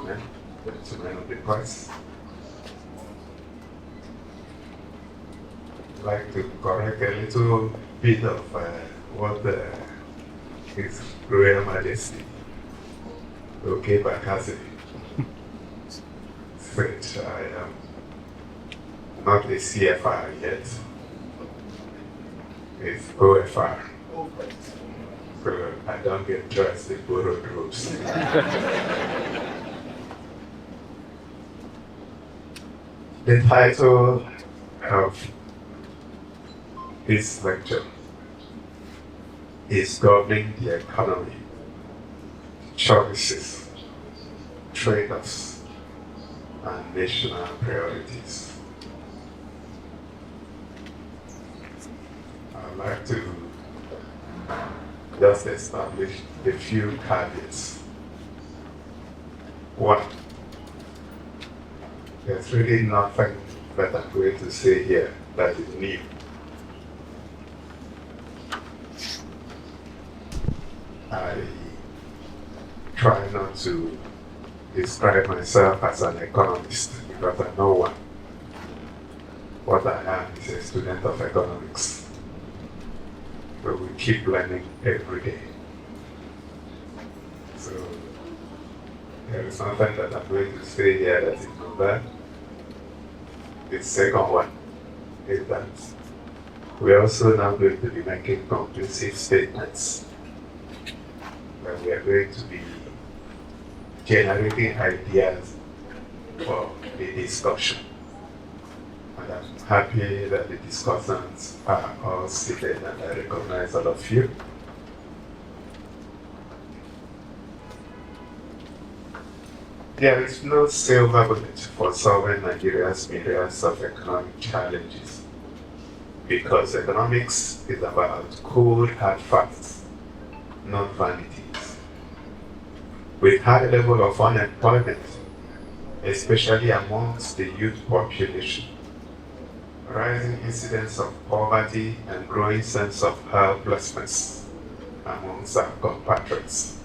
gentlemen of the press. I'd like to correct a little bit of what His Royal Majesty Okay Bakasi said. I am not a CFR yet. It's OFR. So I don't get dressed in borrowed robes. The title of this lecture is Governing the Economy, Choices, Trade-offs, and National Priorities. I'd like to just establish a few caveats. One, there's really nothing that I'm going to say here that is new. I try not to describe myself as an economist because I'm not one. What I am is a student of economics. So we keep learning every day. So there is something that I'm going to say here that is novel. The second one is that we're also now going to be making conclusive statements. Where we are going to be generating ideas for the discussion. And I'm happy that the discussants are all seated and I recognize all of you. There is no silver bullet for solving Nigeria's myriads of economic challenges because economics is about cold, hard facts, not vanities. With high level of unemployment, especially amongst the youth population, rising incidence of poverty and growing sense of helplessness amongst our compatriots,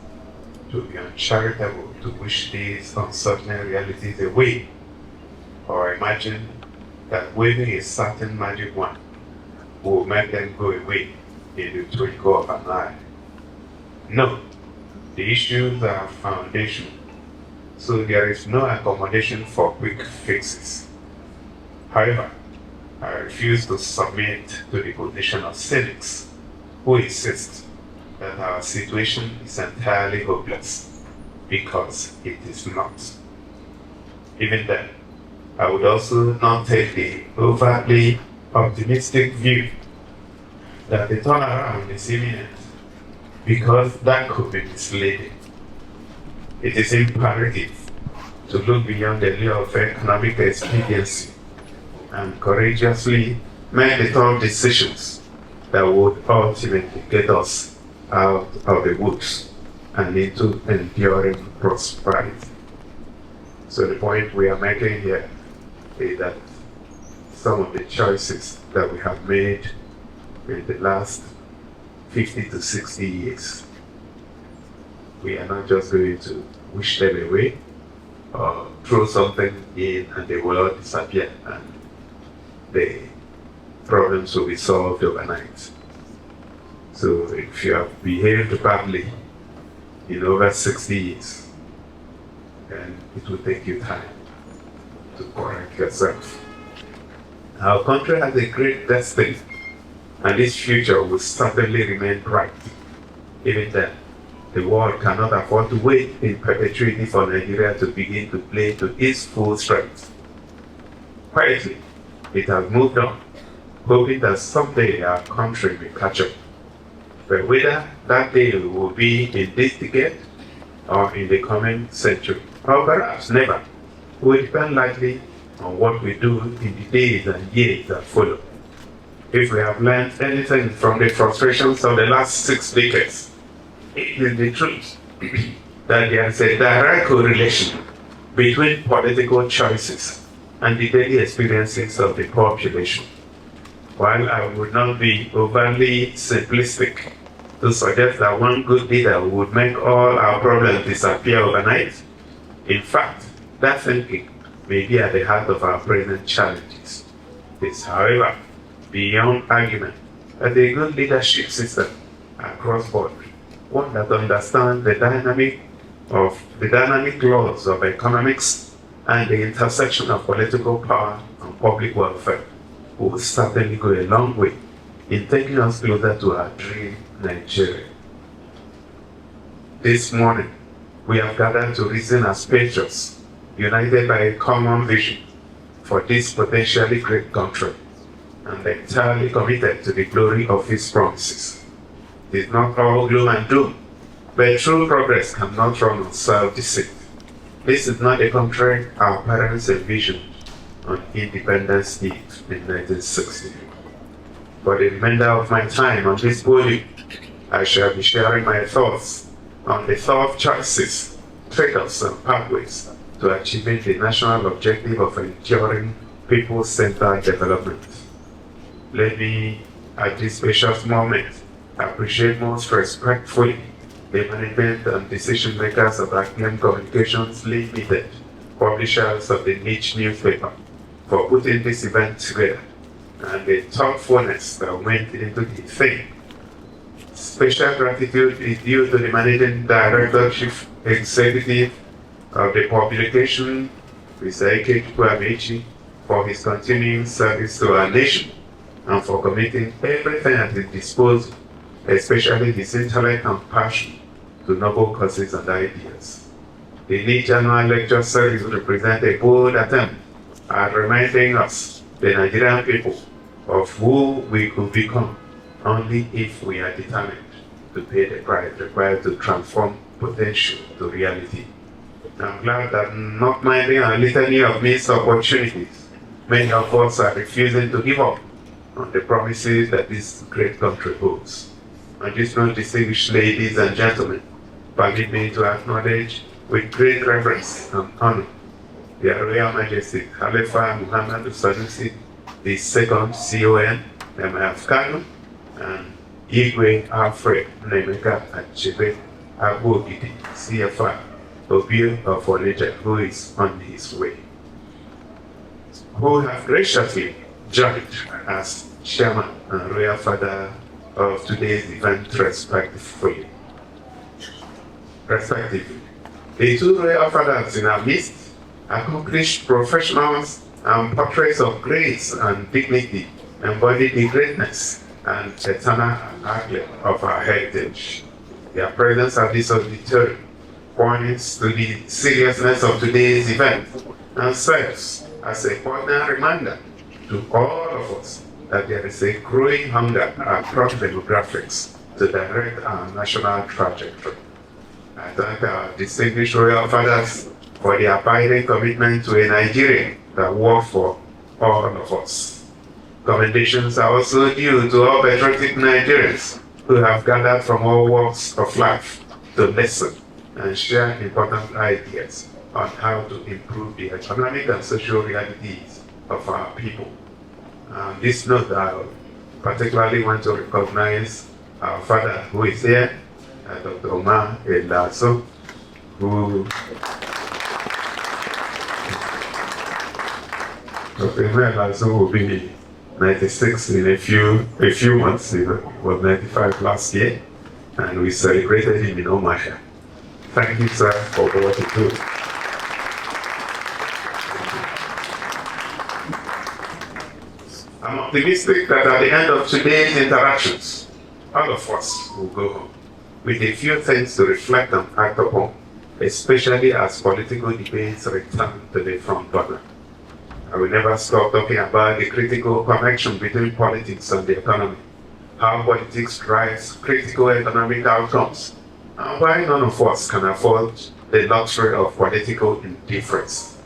to be uncharitable to wish these uncertain realities away, or imagine that waving a certain magic wand will make them go away in the twinkle of an eye. No, the issues are foundational, so there is no accommodation for quick fixes. However, I refuse to submit to the position of cynics who insist that our situation is entirely hopeless, because it is not. Even then, I would also not take the overtly optimistic view that the turnaround is imminent, because that could be misleading. It is imperative to look beyond the lure of economic expediency and courageously make the tough decisions that would ultimately get us out of the woods and into enduring prosperity. So the point we are making here is that some of the choices that we have made in the last 50 to 60 years, we are not just going to wish them away or throw something in and they will all disappear and the problems will be solved overnight. So if you have behaved badly in over 60 years, then it will take you time to correct yourself. Our country has a great destiny, and this future will certainly remain bright. Even then, the world cannot afford to wait in perpetuity for Nigeria to begin to play to its full strength. Quietly, it has moved on, hoping that someday our country will catch up. But whether that day will be in this decade or in the coming century, or perhaps never, will depend likely on what we do in the days and years that follow. If we have learned anything from the frustrations of the last 6 decades, it is the truth that there is a direct correlation between political choices and the daily experiences of the population. While I would not be overly simplistic to suggest that one good leader would make all our problems disappear overnight, In fact, that thinking may be at the heart of our present challenges. It is, however, beyond argument that a good leadership system across board, one that understands the dynamic laws of economics and the intersection of political power and public welfare, will certainly go a long way in taking us closer to our dream Nigeria. This morning, we have gathered to reason as patriots, united by a common vision for this potentially great country, and entirely committed to the glory of its promises. It is not all gloom and doom, but true progress cannot run on self-deceit. This is not a country our parents envisioned on Independence Day in 1960. For the remainder of my time on this podium, I shall be sharing my thoughts on the tough choices, trade-offs, and pathways to achieving the national objective of enduring people-centered development. Let me, at this precious moment, appreciate most respectfully the management and decision makers of Ackland Communications Limited, publishers of the niche newspaper, for putting this event together and the thoughtfulness that went into the thing. Special gratitude is due to the Managing Director, Chief Executive of the publication, Mr. Ike Chukwuamechi, for his continuing service to our nation and for committing everything at his disposal, especially his intellect and passion, to noble causes and ideas. The niche annual lecture series represents a bold attempt at reminding us, the Nigerian people, of who we could become only if we are determined to pay the price required to transform potential to reality. I'm glad that, not minding a litany of missed opportunities, many of us are refusing to give up on the promises that this great country holds. On this note, distinguished ladies and gentlemen, permit me to acknowledge with great reverence and honor Their Royal Majesty Khalifa Muhammad Sanusi, the second CON, MF Kano, and Igwe Alfred Nemeka Achebe Agwogidi, CFR, Obio of Onitsha, who is on his way, who have graciously joined as Chairman and Royal Father of today's event respectively. The two Royal Fathers in our midst, accomplished professionals and portraits of grace and dignity, embody the greatness and eternal outlet of our heritage. Their presence at this auditorium points to the seriousness of today's event and serves as a poignant reminder to all of us that there is a growing hunger across demographics to direct our national trajectory. I thank our distinguished Royal Fathers for their abiding commitment to a Nigeria that works for all of us. Commendations are also due to all patriotic Nigerians who have gathered from all walks of life to listen and share important ideas on how to improve the economic and social realities of our people. On this note, I particularly want to recognize our father who is here, Dr. Omar Elaso, who Dr. Elaso will be 96 in a few months. He was 95 last year, and we celebrated him in Omaha. Thank you, sir, for what you do. I'm optimistic that at the end of today's interactions, all of us will go home with a few things to reflect and act upon, especially as political debates return to the front burner. I will never stop talking about the critical connection between politics and the economy, how politics drives critical economic outcomes, and why none of us can afford the luxury of political indifference.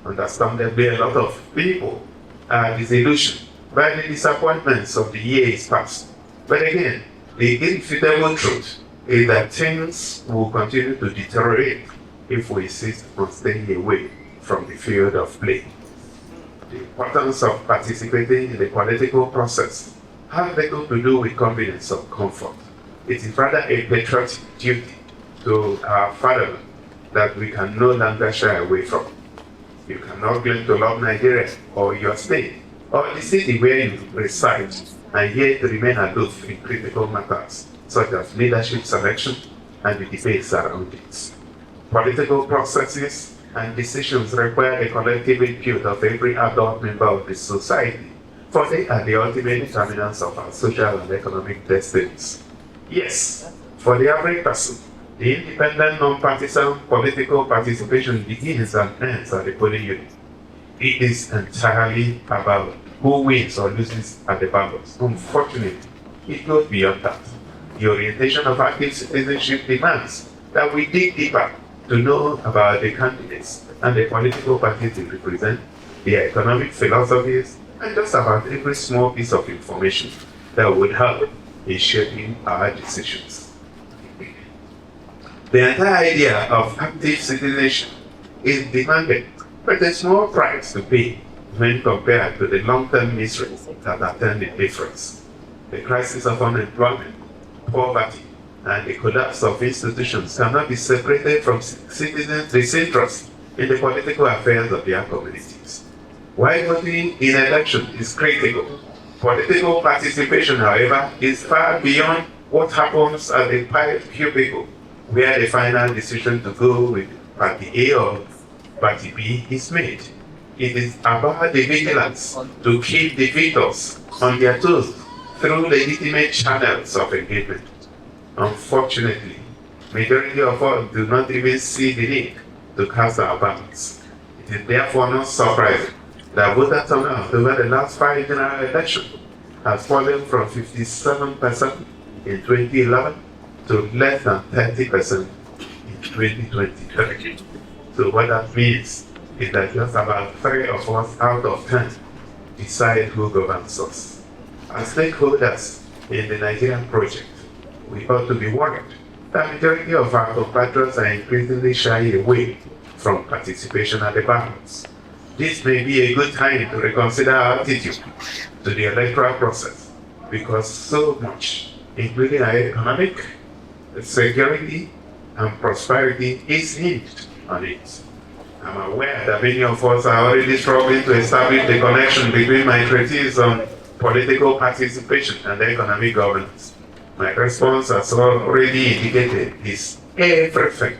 Understandably, a lot of people are disillusioned by the disappointments of the years past. But again, the irrefutable truth is that things will continue to deteriorate if we insist on staying away from the field of play. The importance of participating in the political process has little to do with convenience or comfort. It is rather a patriotic duty to our fatherland, that we can no longer shy away from. You cannot claim to love Nigeria or your state or the city where you reside and yet remain aloof in critical matters such as leadership selection and the debates around it. Political processes and decisions require the collective input of every adult member of the society, for they are the ultimate determinants of our social and economic destinies. Yes, for the average person, the independent, non-partisan political participation begins and ends at the polling unit. It is entirely about who wins or loses at the ballots. Unfortunately, it goes beyond that. The orientation of active citizenship demands that we dig deeper to know about the candidates and the political parties they represent, their economic philosophies, and just about every small piece of information that would help in shaping our decisions. The entire idea of active citizenship is demanded, but there's more price to pay when compared to the long-term miseries that attend indifference. The crisis of unemployment, poverty, and the collapse of institutions cannot be separated from citizens' disinterest in the political affairs of their communities. While voting in election is critical, political participation, however, is far beyond what happens at the cubicle, where the final decision to go with Party A or Party B is made. It is about the vigilance to keep the victors on their toes through legitimate channels of engagement. Unfortunately, majority of us do not even see the need to cast our ballots. It is therefore not surprising that voter turnout over the last 5 general elections has fallen from 57% in 2011 to less than 30% in 2023. So what that means is that just about 3 of us out of 10 decide who governs us. As stakeholders in the Nigerian project, we ought to be worried that majority of our compatriots are increasingly shying away from participation at the ballots. This may be a good time to reconsider our attitude to the electoral process, because so much, including our economic security and prosperity, is hinged on it. I'm aware that many of us are already struggling to establish the connection between my treatise on political participation and economic governance. My response, as already indicated, is everything.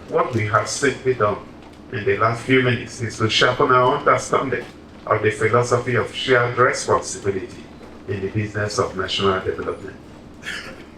What we have simply done in the last few minutes is to sharpen our understanding of the philosophy of shared responsibility in the business of national development.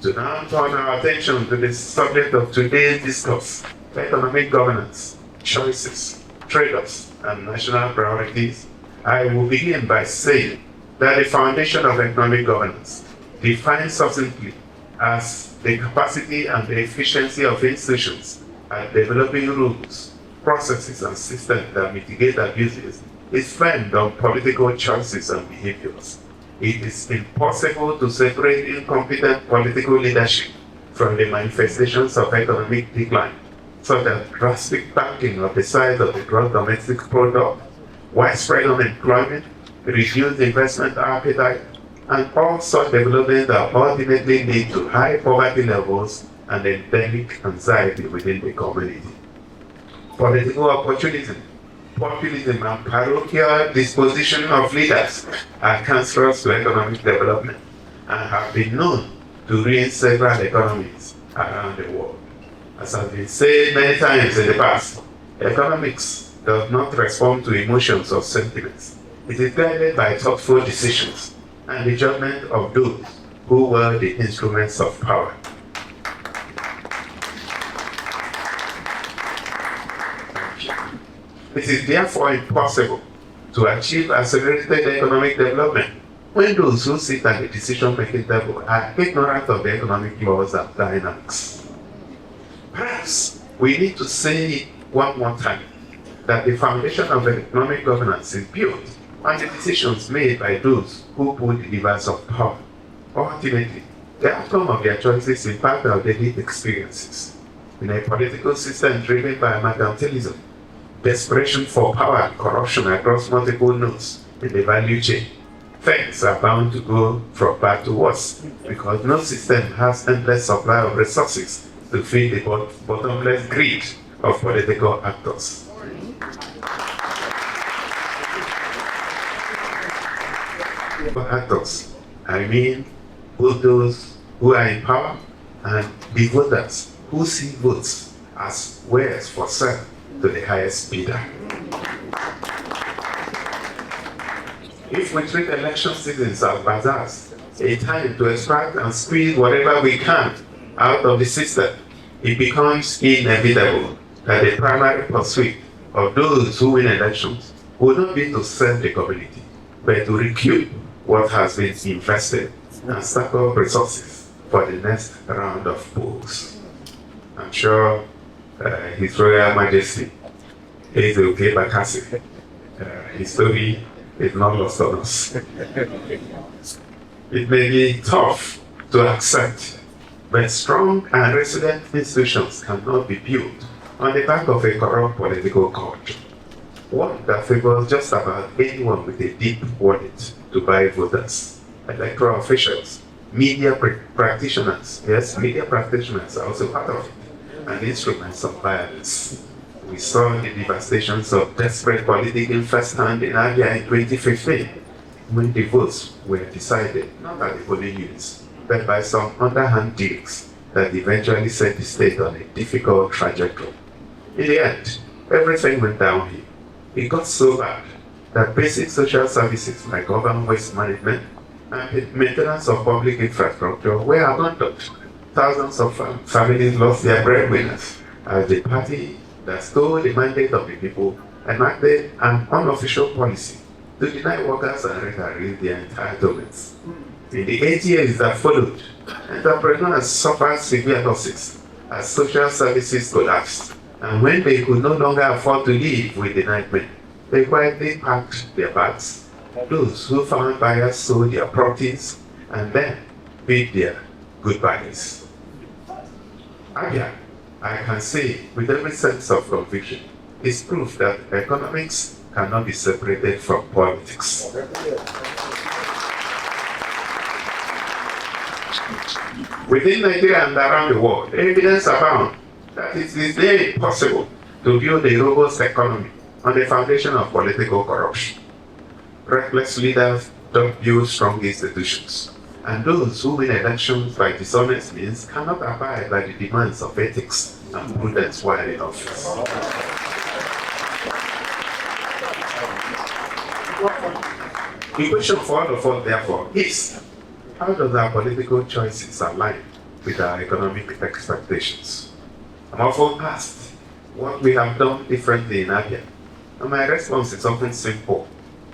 To now turn our attention to the subject of today's discourse, economic governance, choices, trade-offs, and national priorities, I will begin by saying that the foundation of economic governance, defined succinctly as the capacity and the efficiency of institutions at developing rules, processes, and systems that mitigate abuses, is framed on political choices and behaviors. It is impossible to separate incompetent political leadership from the manifestations of economic decline, such as drastic tanking of the size of the gross domestic product, widespread unemployment, reduced investment appetite, and all such developments that ultimately lead to high poverty levels and endemic anxiety within the community. Political opportunism, populism, and parochial disposition of leaders are cancerous to economic development and have been known to ruin several economies around the world. As has been said many times in the past, economics does not respond to emotions or sentiments. It is guided by thoughtful decisions and the judgment of those who were the instruments of power. It is therefore impossible to achieve accelerated economic development when those who sit at the decision-making table are ignorant of the economic laws and dynamics. Perhaps we need to say it one more time, that the foundation of economic governance is built on the decisions made by those who pull the levers of power. Ultimately, the outcome of their choices impact our daily experiences. In a political system driven by mercantilism, desperation for power and corruption across multiple nodes in the value chain, things are bound to go from bad to worse, because no system has endless supply of resources to feed the bottomless greed of political actors. Actors, I mean both those who are in power and the voters who see votes as wares for sale to the highest bidder. If we treat election seasons as bazaars, a time to extract and squeeze whatever we can out of the system, it becomes inevitable that the primary pursuit of those who win elections will not be to serve the community, but to recoup what has been invested and stack up resources for the next round of polls. I'm sure His Royal Majesty Ezeoke Bakassi, his story is not lost on us. It may be tough to accept, but strong and resilient institutions cannot be built on the back of a corrupt political culture. One that favors just about anyone with a deep wallet to buy voters, electoral officials, media practitioners. Yes, media practitioners are also part of it, and instruments of violence. We saw the devastations of desperate politicking firsthand in Abia in 2015, when the votes were decided not at the polling units, but by some underhand deals that eventually set the state on a difficult trajectory. In the end, everything went downhill. It got so bad that basic social services like urban waste management and maintenance of public infrastructure were abandoned. Thousands of families lost their breadwinners as the party that stole the mandate of the people enacted an unofficial policy to deny workers and retirees their entitlements. In the 8 years that followed, entrepreneurs suffered severe losses as social services collapsed, and when they could no longer afford to live with the nightmare, they quietly packed their bags. Those who found buyers sold their properties and then bid their goodbyes. Abia, I can say with every sense of conviction, is proof that economics cannot be separated from politics. Within Nigeria and around the world, evidence abounds that it is very possible to build a robust economy on the foundation of political corruption. Reckless leaders don't build strong institutions, and those who win elections by dishonest means cannot abide by the demands of ethics and prudence while in office. The question for all of us, therefore, is how does our political choices align with our economic expectations? I'm often asked what we have done differently in Abia, and my response is often simple: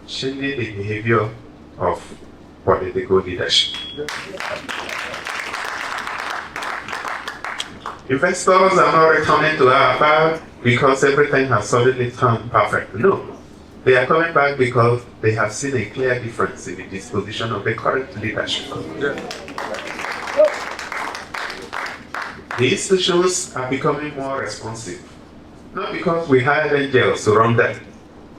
changing the behavior of political leadership. Investors are not returning to our bank because everything has suddenly turned perfect. No. They are coming back because they have seen a clear difference in the disposition of the current leadership. The institutions are becoming more responsive, not because we hired angels to run them.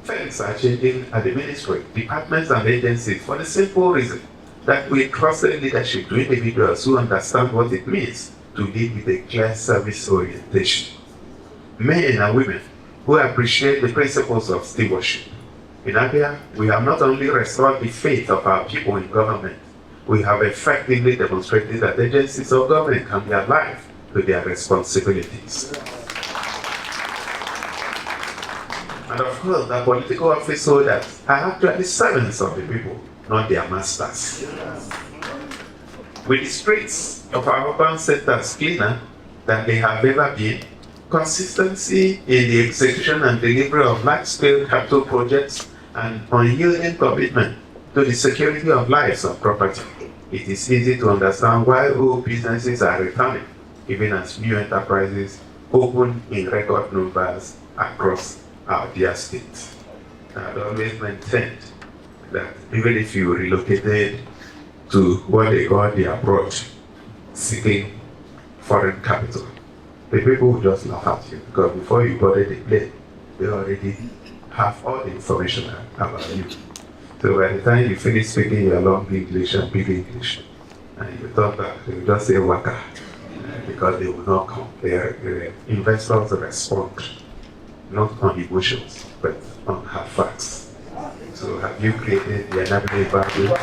Things are changing at the ministry, departments and agencies for the simple reason that we trusted leadership to individuals who understand what it means to lead with a clear service orientation. Men and women who appreciate the principles of stewardship. In Abia, we have not only restored the faith of our people in government, we have effectively demonstrated that agencies of government can be alive to their responsibilities. And of course, the political office holders are actually servants of the people, not their masters. With the streets of our urban centers cleaner than they have ever been, consistency in the execution and delivery of large-scale capital projects, and unyielding commitment to the security of lives and property, it is easy to understand why old businesses are returning, even as new enterprises open in record numbers across Abia State. I've always maintained that even if you relocated to what they call the abroad, seeking foreign capital, the people will just laugh at you, because before you boarded the plane, they already have all the information about you. So by the time you finish speaking your long English and big English, and you talk back, you just say waka, because they will not come. Their investors respond not on emotions, but on hard facts. So have you created the enabling environment?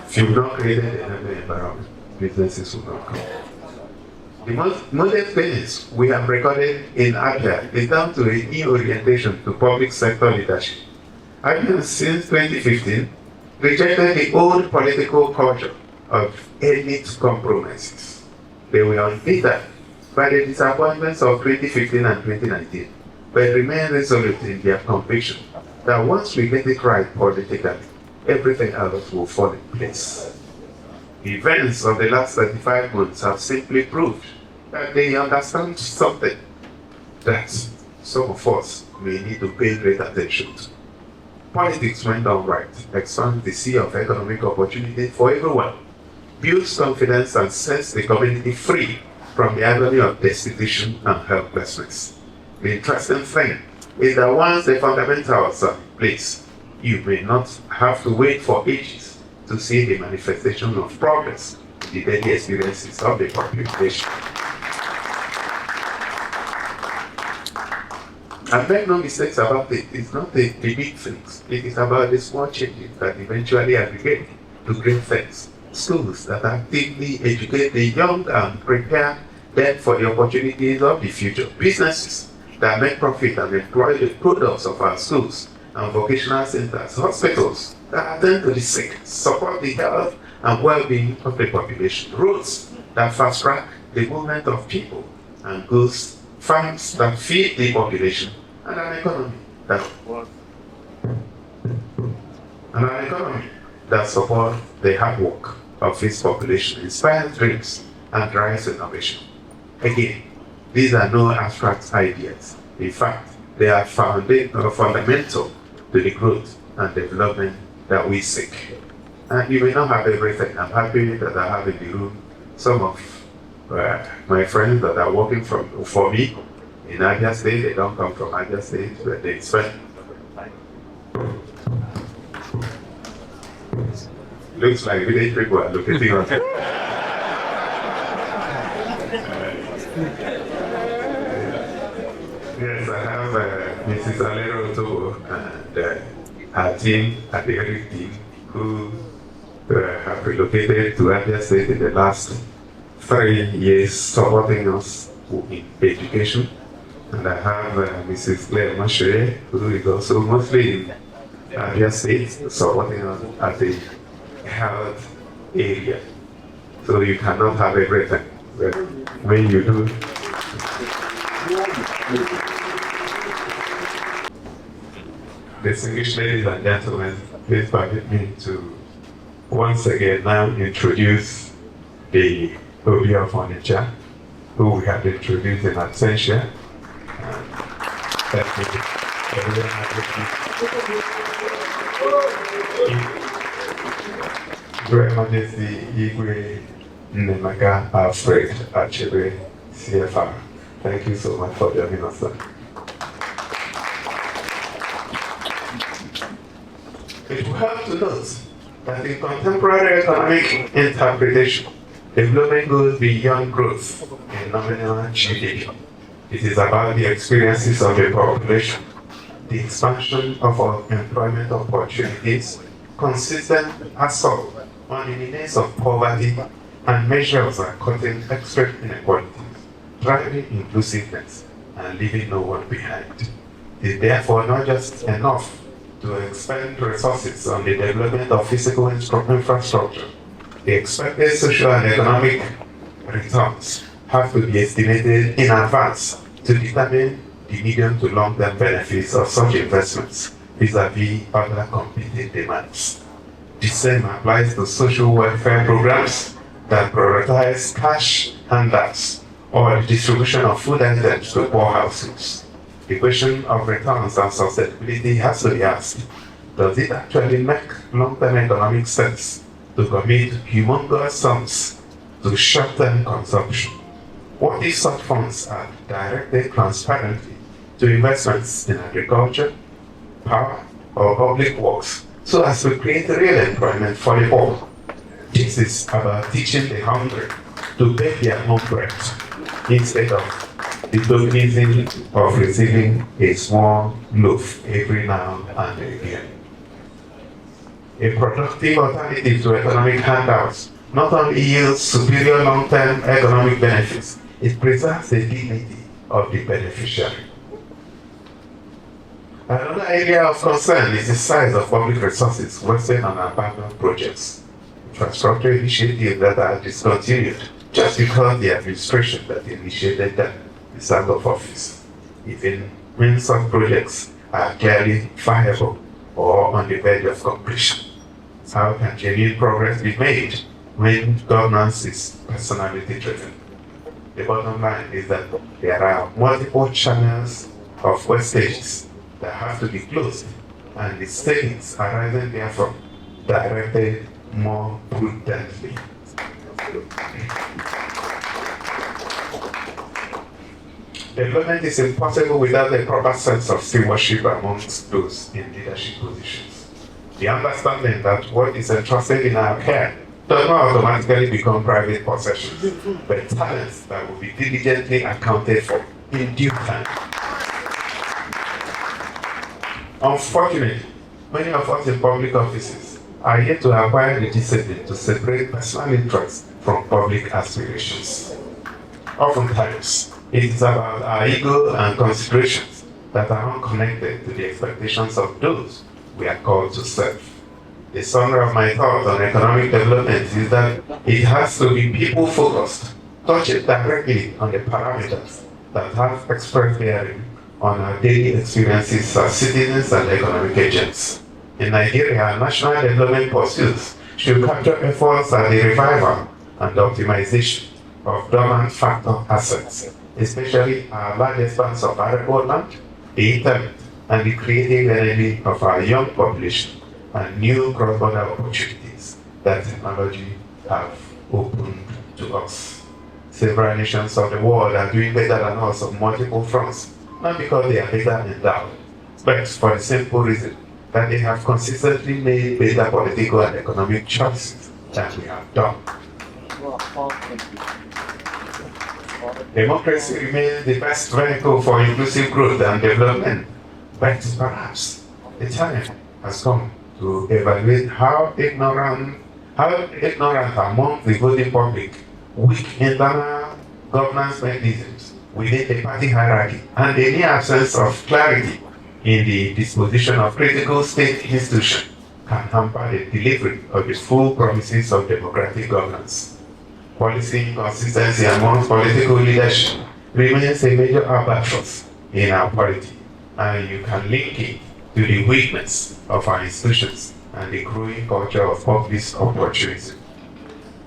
If you've not created the enabling environment, businesses will not come. The most modest things we have recorded in Abia is down to a new orientation to public sector leadership. Abia, since 2015, rejected the old political culture of elite compromises. They were unbeaten by the disappointments of 2015 and 2019, but remain resolute in their conviction that once we get it right politically, everything else will fall in place. The events of the last 35 months have simply proved that they understand something that some of us may need to pay great attention to. Politics, when done right, expands the sea of economic opportunity for everyone, builds confidence and sets the community free from the agony of destitution and helplessness. The interesting thing is that once the fundamentals are in place, you may not have to wait for ages to see the manifestation of progress in the daily experiences of the population. And make no mistakes about it, it's not the big things, it is about the small changes that eventually aggregate to great things. Schools that actively educate the young and prepare them for the opportunities of the future. Businesses that make profit and employ the products of our schools and vocational centers. Hospitals that attend to the sick, support the health and well-being of the population. Roads that fast-track the movement of people and goods. Farms that feed the population, and an economy that supports the hard work of its population, inspires dreams, and drives innovation. Again, these are no abstract ideas. In fact, they are fundamental to the growth and development that we seek. And you may not have everything. I'm happy that I have in the room some of my friends that are working for me in Abia State. They don't come from Abia State, but they spend. Looks like village people are looking at us. Yes, I have Mrs. Alero too, and her team at the Eric team, who have relocated to Abia State in the last 3 years, supporting us in education. And I have Mrs. Claire Mashere, who is also mostly in Abia State, supporting us at the health area. So you cannot have everything, but when you do, distinguished ladies and gentlemen, please permit me to once again now introduce the Abia furniture, who we have introduced in absentia. Thank you. Your Majesty Igwe Nemaka Alfred Achebe, CFR. Thank you so much for joining us, sir. It will help to note that in contemporary economic interpretation, development goes beyond growth in nominal GDP. It is about the experiences of the population, the expansion of our employment opportunities, consistent assault on the menace of poverty, and measures are cutting extreme inequalities, driving inclusiveness, and leaving no one behind. It is therefore not just enough to expend resources on the development of physical infrastructure. The expected social and economic returns have to be estimated in advance to determine the medium to long-term benefits of such investments vis-à-vis other competing demands. The same applies to social welfare programs that prioritize cash handouts or the distribution of food items to poor households. The question of returns and sustainability has to be asked. Does it actually make long-term economic sense to commit humongous sums to short-term consumption? What if such funds are directed transparently to investments in agriculture, power, or public works so as to create real employment for the poor? The This is about teaching the hungry to bake their own bread instead of the tokenism of receiving a small loaf every now and again. A productive alternative to economic handouts not only yields superior long-term economic benefits, it preserves the dignity of the beneficiary. Another area of concern is the size of public resources wasted on abandoned projects, infrastructure initiatives that are discontinued just because the administration that initiated them is out of office, even when some projects are clearly viable or on the verge of completion. How can genuine progress be made when governance is personality driven? The bottom line is that there are multiple channels of wastages that have to be closed, and the savings arising therefrom directed more prudently. Development is impossible without a proper sense of stewardship amongst those in leadership positions. The understanding that what is entrusted in our care does not automatically become private possessions, but talents that will be diligently accounted for in due time. Unfortunately, many of us in public offices are yet to acquire the discipline to separate personal interests from public aspirations. Oftentimes, it is about our ego and considerations that are unconnected to the expectations of those we are called to serve. The summary of my thoughts on economic development is that it has to be people-focused, touching directly on the parameters that have express bearing on our daily experiences as citizens and economic agents. In Nigeria, national development pursuits should capture efforts at the revival and optimization of dormant factor assets, especially our large expanse of arable land, the internet, and the creative energy of our young population, and new cross-border opportunities that technology have opened to us. Several nations of the world are doing better than us on multiple fronts, not because they are better endowed, but for the simple reason that they have consistently made better political and economic choices than we have done. Democracy remains the best vehicle for inclusive growth and development, but perhaps the time has come to evaluate how ignorant among the voting public, weak internal governance mechanisms within the party hierarchy, and the near absence of clarity in the disposition of critical state institutions can hamper the delivery of the full promises of democratic governance. Policy inconsistency among political leadership remains a major albatross in our polity, and you can link it to the weakness of our institutions and the growing culture of populist opportunism.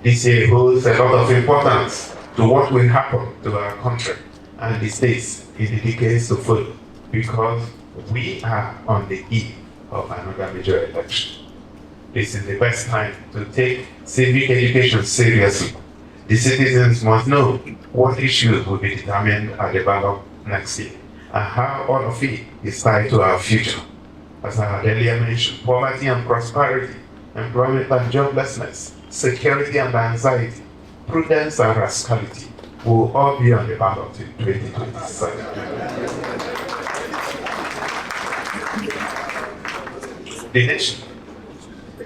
This year holds a lot of importance to what will happen to our country and the states in the decades to follow, because we are on the eve of another major election. This is the best time to take civic education seriously. The citizens must know what issues will be determined at the ballot next year, and how all of it is tied to our future. As I had earlier mentioned, poverty and prosperity, employment and joblessness, security and anxiety, prudence and rascality will all be on the ballot in 2027. The nation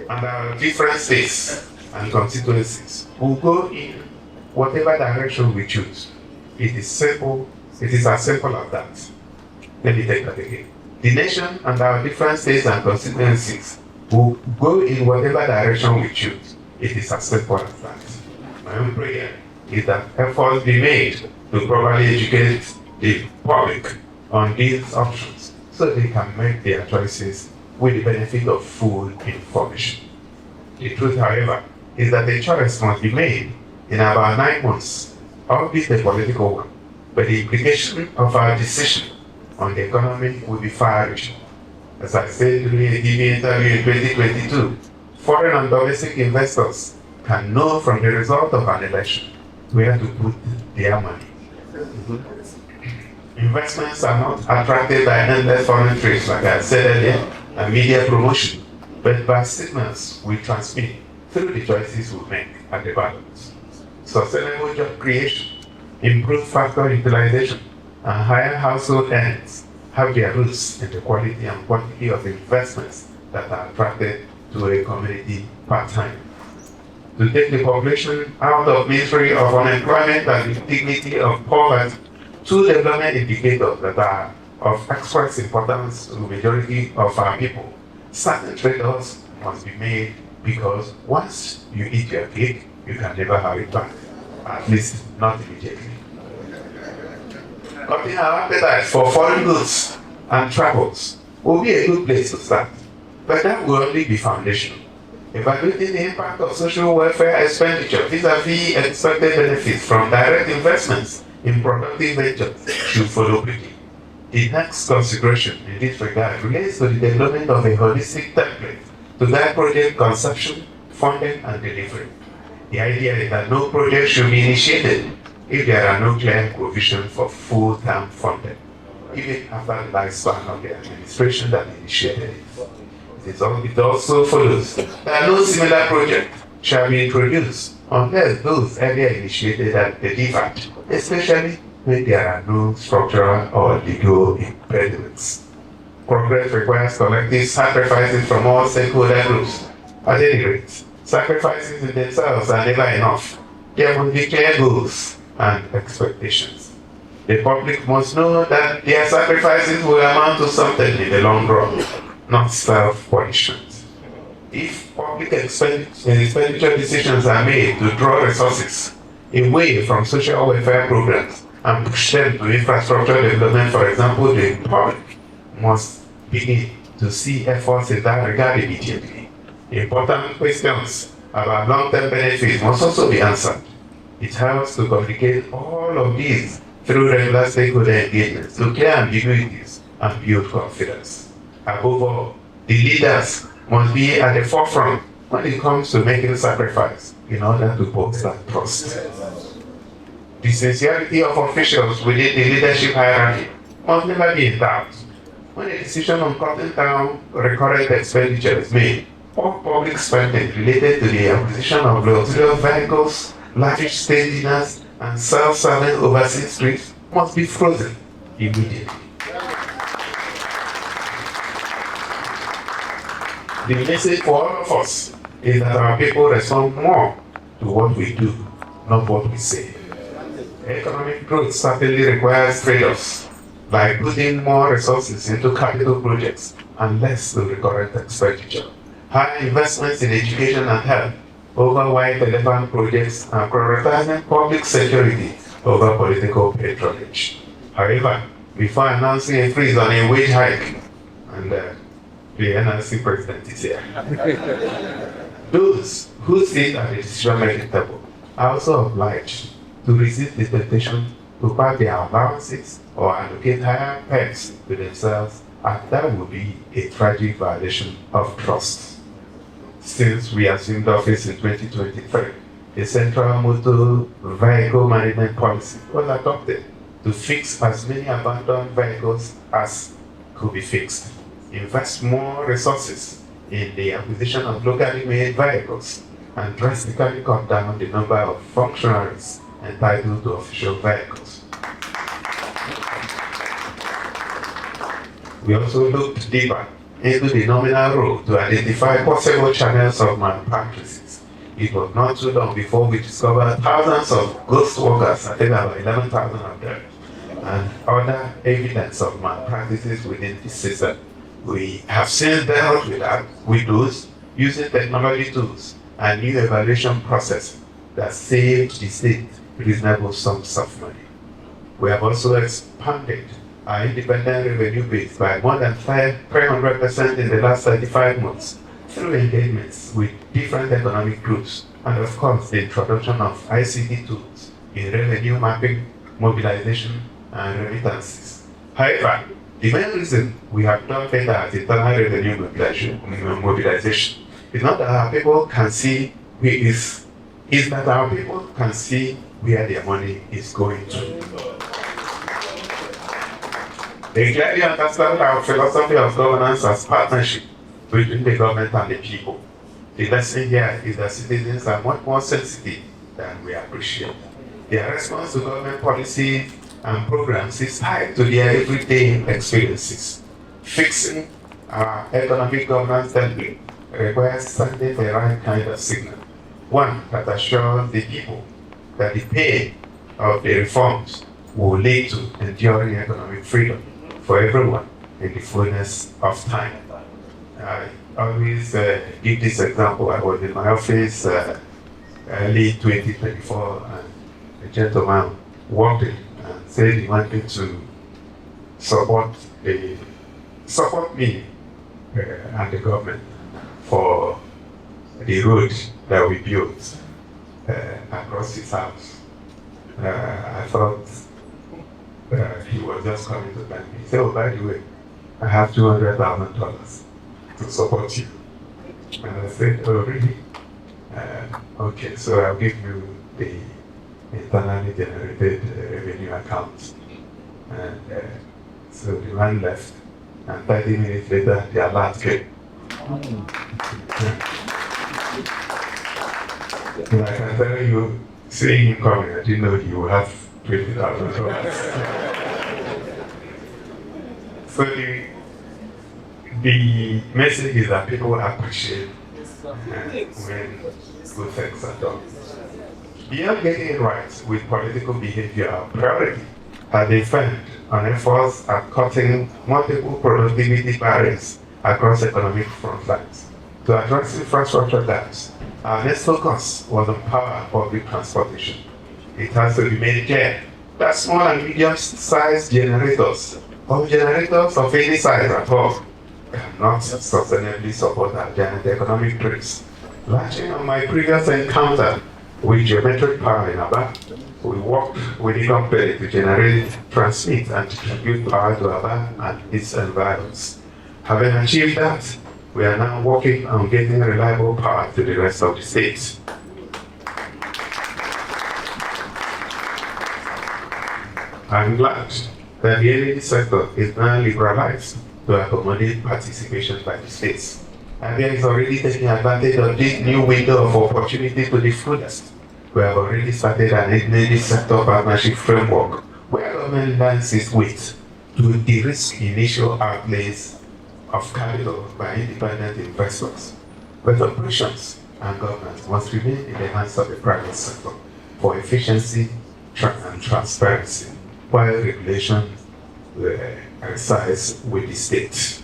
and our different states and constituencies will go in whatever direction we choose. It is simple. It is as simple as that. Let me take that again. The nation and our different states and constituencies will go in whatever direction we choose. It is as simple as that. My own prayer is that efforts be made to properly educate the public on these options so they can make their choices with the benefit of full information. The truth, however, is that the choice must be made in about 9 months, albeit a political one, but the implication of our decision on the economy will be far-reaching. As I said during a TV interview in 2022, foreign and domestic investors can know from the result of an election where to put their money. Investments are not attracted by endless foreign trade, like I said earlier, and media promotion, but by signals we transmit through the choices we make at the ballot. Sustainable job creation, improved factor utilization, and higher household earnings have their roots in the quality and quantity of investments that are attracted to a community part-time. To take the population out of misery of unemployment and the dignity of poverty, two development indicators that are of express importance to the majority of our people. Certain trade-offs must be made because once you eat your cake, you can never have it back, at least not immediately. Cutting our appetite for foreign goods and travels will be a good place to start, but that will only be foundational. Evaluating the impact of social welfare expenditure vis-a-vis expected benefits from direct investments in productive ventures should follow quickly. The next consideration in this regard relates to the development of a holistic template to guide project conception, funding, and delivery. The idea is that no project should be initiated if there are no clear provisions for full-term funding, even after the lifespan of the administration that initiated it. It also follows that no similar project shall be introduced unless those earlier initiated are delivered, especially when there are no structural or legal impediments. Progress requires collective sacrifices from all stakeholder groups. At any rate, sacrifices in themselves are never enough. There must be clear goals and expectations. The public must know that their sacrifices will amount to something in the long run, not self-punishment. If public expenditure decisions are made to draw resources away from social welfare programs and push them to infrastructure development, for example, the public must begin to see efforts in that regard immediately. Important questions about long-term benefits must also be answered. It helps to communicate all of these through regular stakeholder engagements to clear ambiguities and build confidence. Above all, the leaders must be at the forefront when it comes to making sacrifice in order to bolster trust. The sincerity of officials within the leadership hierarchy must never be in doubt. When a decision on cutting down recurrent expenditure is made, all public spending related to the acquisition of luxurious vehicles, lavish state dinners, and self-serving overseas trips must be frozen immediately. The message for all of us is that our people respond more to what we do, not what we say. Economic growth certainly requires trade-offs, like putting more resources into capital projects and less to recurrent expenditure. High investments in education and health over wide relevant projects and prioritizing public security over political patronage. However, before announcing a freeze on a wage hike, and the NLC president is here, those who sit at the decision-making table are also obliged to resist the temptation to pass their allowances or allocate higher paychecks to themselves, and that would be a tragic violation of trust. Since we assumed office in 2023, a central motor vehicle management policy was adopted to fix as many abandoned vehicles as could be fixed, invest more resources in the acquisition of locally made vehicles, and drastically cut down the number of functionaries entitled to official vehicles. We also looked deeper into the nominal role to identify possible channels of malpractices. It was not too long before we discovered thousands of ghost workers, I think about 11,000 of them, and other evidence of malpractices within the system. We have since dealt with those using technology tools and new evaluation process that saved the state reasonable sums of money. We have also expanded our independent revenue base by more than 300% in the last 35 months through engagements with different economic groups and, of course, the introduction of ICT tools in revenue mapping, mobilization, and remittances. However, the main reason we have done better at internal revenue mobilization is not that our people can see is that our people can see where their money is going to. They clearly understand our philosophy of governance as partnership between the government and the people. The lesson here is that citizens are much more sensitive than we appreciate. Their response to government policy and programs is tied to their everyday experiences. Fixing our economic governance delivery requires sending the right kind of signal, one that assures the people that the pain of the reforms will lead to enduring economic freedom for everyone in the fullness of time. I always give this example. I was in my office early 2024, and a gentleman walked in and said he wanted to support me and the government for the road that we built across his house. I thought he was just coming to thank me. He said, "Oh, by the way, I have $200,000 to support you." And I said, "Oh, really? Okay, so I'll give you the internally generated revenue account." And so the man left, and 30 minutes later, the alert came. And I can tell you, seeing him coming, I didn't know he would have $20,000. So the message is that people appreciate when good things are done. Beyond getting it right with political behavior, our priority has been found on efforts at cutting multiple productivity barriers across economic front lines. To address infrastructure gaps, our next focus was on power public transportation. It has to be made clear that small and medium-sized generators, or generators of any size at all, cannot sustainably support our giant economic trace. Latching on my previous encounter with geometric power in Abia, we worked with the company to generate, transmit, and distribute power to Abia and its environs. Having achieved that, we are now working on getting reliable power to the rest of the states. I'm glad that the energy sector is now liberalized to accommodate participation by the states. Abia is already taking advantage of this new window of opportunity to the fullest. We have already started an energy sector partnership framework where government lends its weight to de-risk initial outlays of capital by independent investors. But operations and governance must remain in the hands of the private sector for efficiency and transparency, while regulation resides with the state.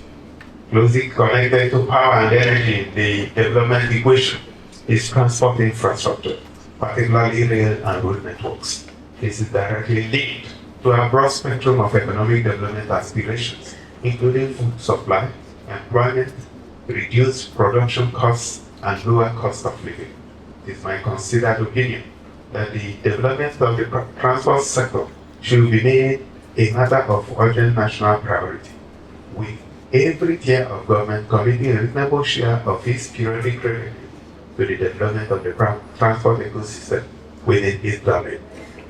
Closely connected to power and energy in the development equation is transport infrastructure, particularly rail and road networks. This is directly linked to a broad spectrum of economic development aspirations, including food supply, employment, reduced production costs, and lower cost of living. It is my considered opinion that the development of the transport sector should be made a matter of urgent national priority, with every tier of government committing a reasonable share of its periodic revenue to the development of the transport ecosystem within its domain.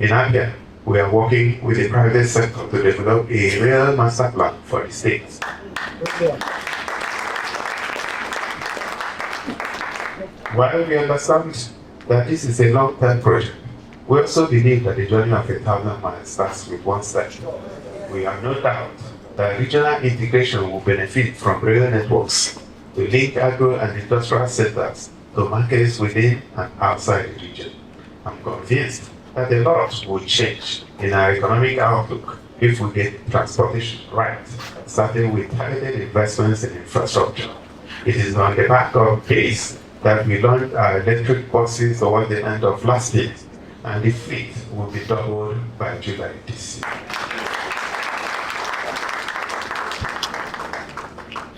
In Abia, we are working with the private sector to develop a real master plan for the states. While we understand that this is a long-term project, we also believe that the journey of 1,000 miles starts with one step. We have no doubt that regional integration will benefit from rail networks to link agro and industrial sectors to markets within and outside the region. I'm convinced that a lot will change in our economic outlook if we get transportation right, starting with targeted investments in infrastructure. It is on the back of this that we launched our electric buses toward the end of last year, and the fleet will be doubled by July this year.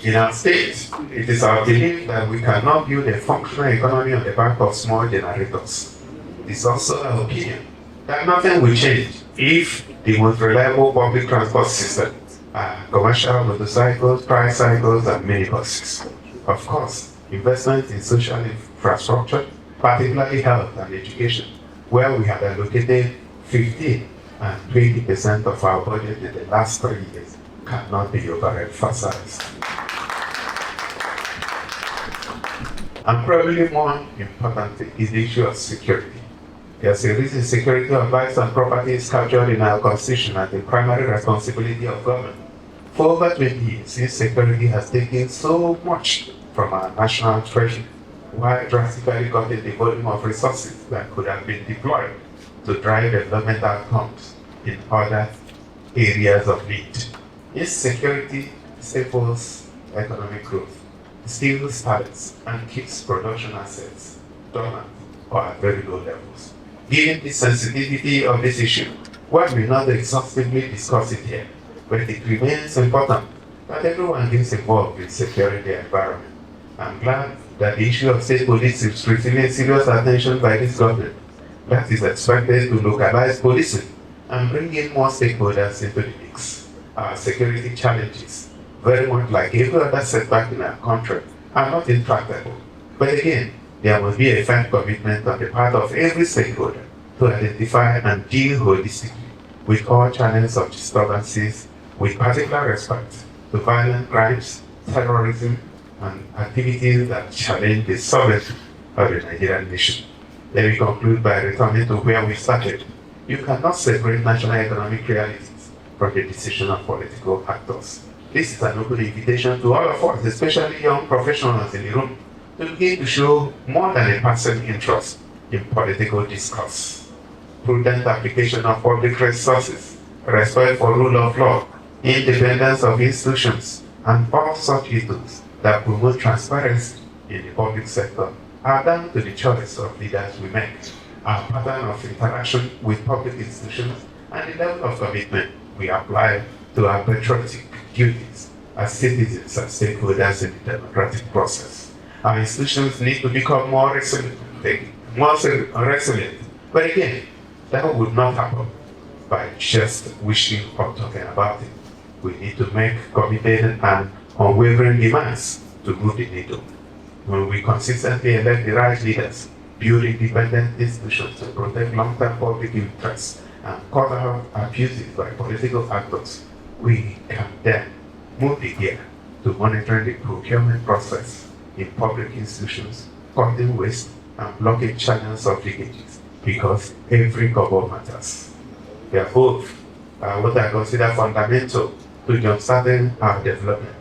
In our state, it is our belief that we cannot build a functional economy on the back of small generators. It is also our opinion that nothing will change if the most reliable public transport system are commercial motorcycles, tricycles, and minibuses. Of course, investment in social infrastructure, particularly health and education, where we have allocated 15 and 20% of our budget in the last 3 years, cannot be overemphasized. And probably more importantly is the issue of security. There's a reason security of lives and property is captured in our Constitution as the primary responsibility of government. For over 20 years, insecurity has taken so much from our national treasury, while drastically cutting the volume of resources that could have been deployed to drive development outcomes in other areas of need. Insecurity stifles economic growth, steals talents, and keeps production assets dormant or at very low levels. Given the sensitivity of this issue, one may not exhaustively discuss it here, but it remains important that everyone gets involved in securing the environment. I'm glad that the issue of state police is receiving serious attention by this government. That is expected to localize policing and bring in more stakeholders into the mix. Our security challenges, very much like every other setback in our country, are not intractable. But again, there must be a firm commitment on the part of every stakeholder to identify and deal holistically with all channels of disturbances, with particular respect to violent crimes, terrorism, and activities that challenge the sovereignty of the Nigerian nation. Let me conclude by returning to where we started. You cannot separate national economic realities from the decision of political actors. This is an open invitation to all of us, especially young professionals in the room, to begin to show more than a passing interest in political discourse. Prudent application of public resources, respect for rule of law, independence of institutions, and all such issues that promote transparency in the public sector are down to the choice of leaders we make, our pattern of interaction with public institutions, and the level of commitment we apply to our patriotic duties as citizens and stakeholders in the democratic process. Our institutions need to become more resilient. But again, that would not happen by just wishing or talking about it. We need to make committed and unwavering demands to move the needle. When we consistently elect the right leaders, build independent institutions to protect long-term public interests, and cut out abuses by political actors, we can then move the gear to monitoring the procurement process in public institutions, cutting waste, and blocking channels of leakages, because every kobo matters. They are both what I consider fundamental to jumpstarting our development.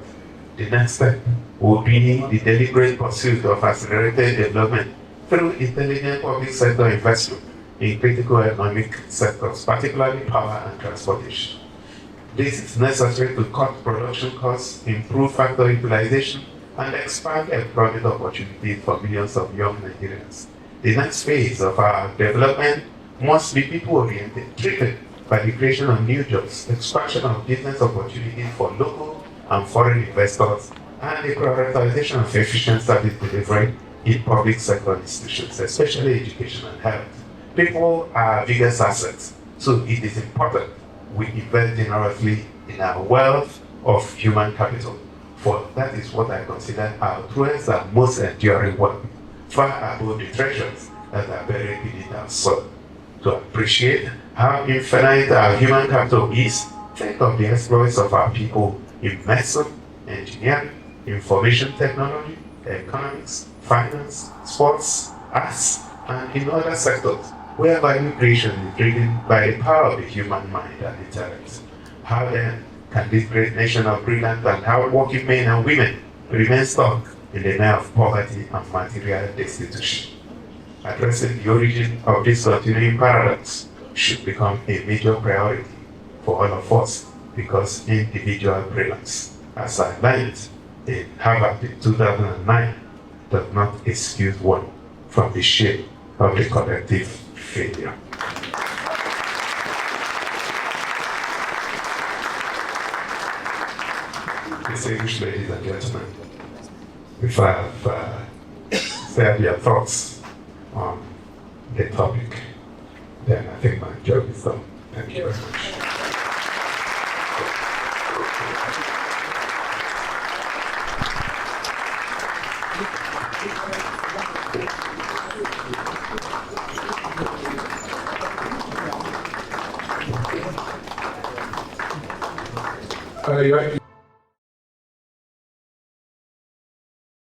The next step will be the deliberate pursuit of accelerated development through intelligent public sector investment in critical economic sectors, particularly power and transportation. This is necessary to cut production costs, improve factor utilization, and expand employment opportunities for millions of young Nigerians. The next phase of our development must be people-oriented, driven by the creation of new jobs, expansion of business opportunities for local and foreign investors, and the prioritization of efficient service delivery in public sector institutions, especially education and health. People are our biggest assets, so it is important we invest generously in our wealth of human capital, for that is what I consider our truest and most enduring wealth, far above the treasures that are buried beneath our soil. To appreciate how infinite our human capital is, think of the exploits of our people in medicine, engineering, information technology, economics, finance, sports, arts, and in other sectors where value creation is driven by the power of the human mind and intellect. How then can this great nation of brilliant and hardworking men and women remain stuck in the net of poverty and material destitution? Addressing the origin of this continuing paradox should become a major priority for all of us, because individual brilliance, as I learned in Harvard in 2009, does not excuse one from the shame of the collective failure. Distinguished ladies and gentlemen, if I have said your thoughts on the topic, then I think my job is done. Thank you very much.